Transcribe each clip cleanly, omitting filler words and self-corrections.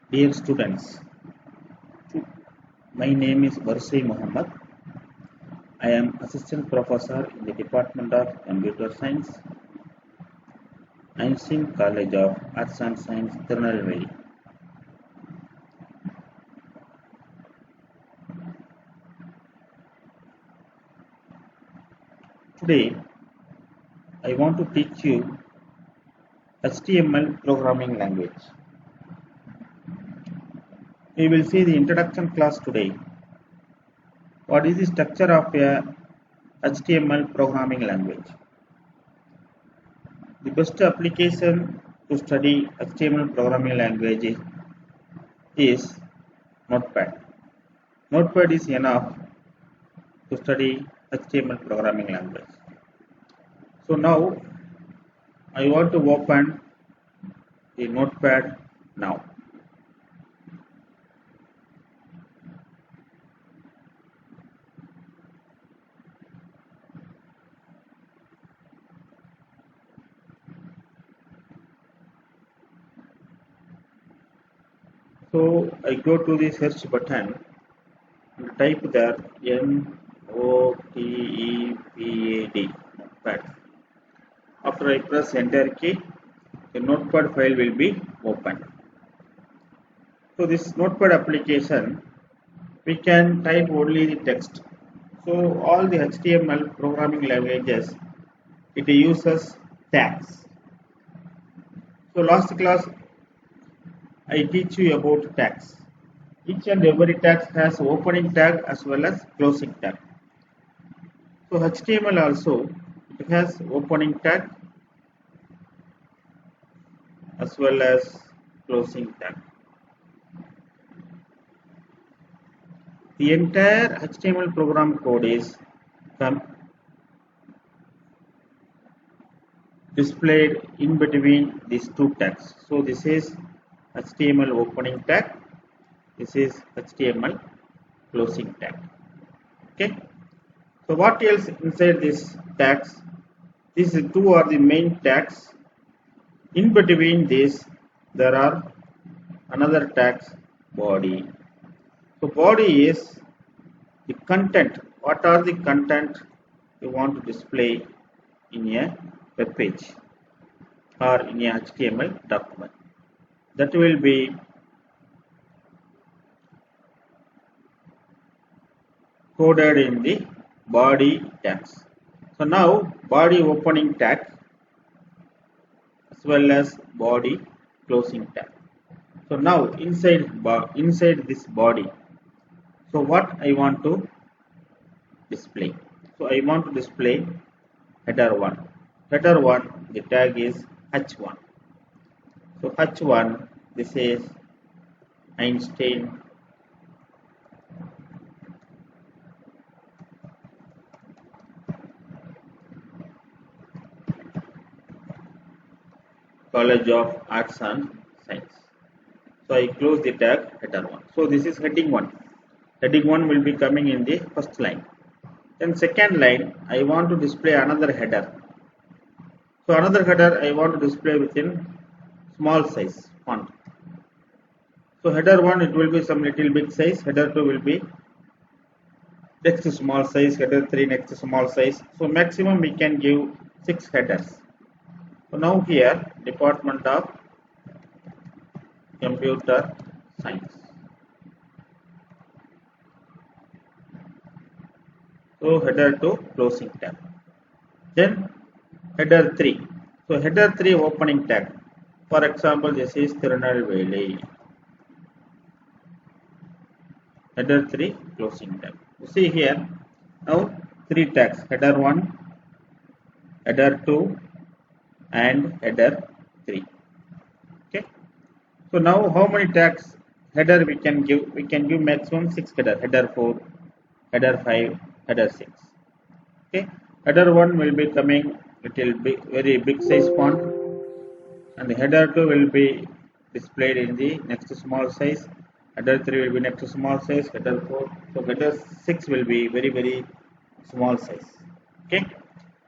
Dear students, my name is Varsai Mohammed. I am Assistant Professor in the Department of Computer Science, Einstein College of Arts and Science, Tirunelveli. Today, I want to teach you HTML programming language. We will see the introduction class today. What is the structure of a HTML programming language? The best application to study HTML programming language is Notepad. Notepad is enough to study HTML programming language. So now I want to open the Notepad now. So I go to the search button and type there Notepad. Notepad. After I press enter key, the Notepad file will be opened. So this Notepad application, we can type only the text. So all the HTML programming languages, it uses tags. So last class I teach you about tags. Each and every tag has opening tag as well as closing tag. So HTML also it has opening tag as well as closing tag. The entire HTML program code is displayed in between these two tags. So this is HTML opening tag. This is HTML closing tag. Okay. So what else inside these tags? These two are the main tags. In between these, there are another tags body. So body is the content. What are the content you want to display in a web page or in a HTML document? That will be coded in the body tags. So now body opening tag as well as body closing tag. So now inside this body, so what I want to display? So I want to display header 1. Header 1, the tag is h1. So h1, this is Einstein College of Arts and Science. So I close the tag header 1. So this is heading 1. Heading 1 will be coming in the first line. Then second line, I want to display another header. So another header I want to display within small size font. So header 1 it will be some little big size, header 2 will be next small size, header 3 next small size. So maximum we can give 6 headers. So now here Department of Computer Science. So header 2 closing tag. Then header 3. So header 3 opening tag. For example, this is Tirunelveli. Header 3 closing tag. You see here now 3 tags, header 1, header 2 and header 3. Okay. So now how many tags header we can give? We can give maximum 6 header. Header 4, header 5, header 6. Okay. Header 1 will be coming little big, very big size font, and the header 2 will be displayed in the next small size. Header 3 will be next small size. Header 4. So header 6 will be very small size. Okay.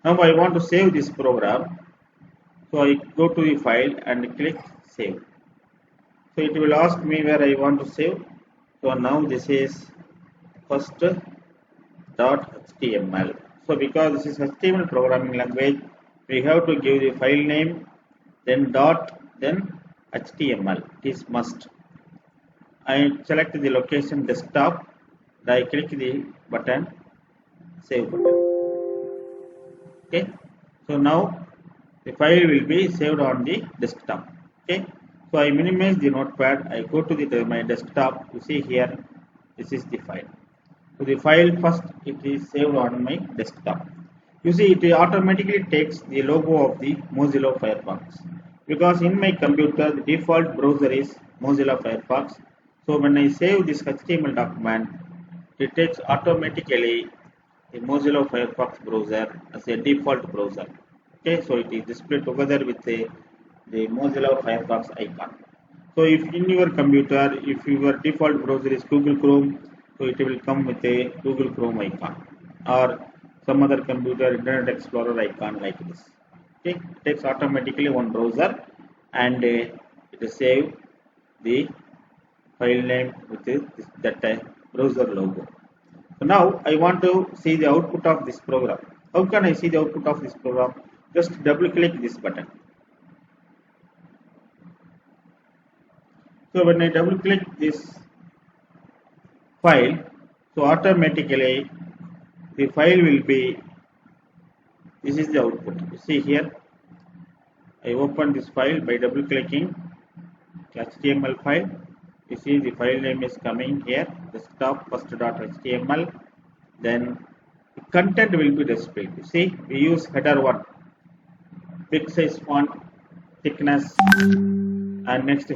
Now I want to save this program. So I go to the file and click save. So it will ask me where I want to save. So now this is first .html. So because this is HTML programming language, we have to give the file name, then dot, then HTML. It is must. I select the location desktop. I click the button, save button. Okay. So now the file will be saved on the desktop. Okay. So I minimize the notepad. I go to my desktop. You see here, this is the file. So the file first it is saved on my desktop. You see it automatically takes the logo of the Mozilla Firefox, because in my computer the default browser is Mozilla Firefox. So when I save this HTML document, it takes automatically the Mozilla Firefox browser as a default browser. Okay, so it is displayed together with the Mozilla Firefox icon. So if in your computer, if your default browser is Google Chrome, so it will come with a Google Chrome icon, or some other computer Internet Explorer icon like this. Okay, it takes automatically one browser, and it will save the file name with that browser logo. So now I want to see the output of this program. How can I see the output of this program? Just double click this button. So when I double click this file, so automatically the file will be, this is the output. You see here, I open this file by double clicking HTML file. You see the file name is coming here, desktop first.html. Then the content will be displayed. You see, we use header 1, big size font, thickness, and next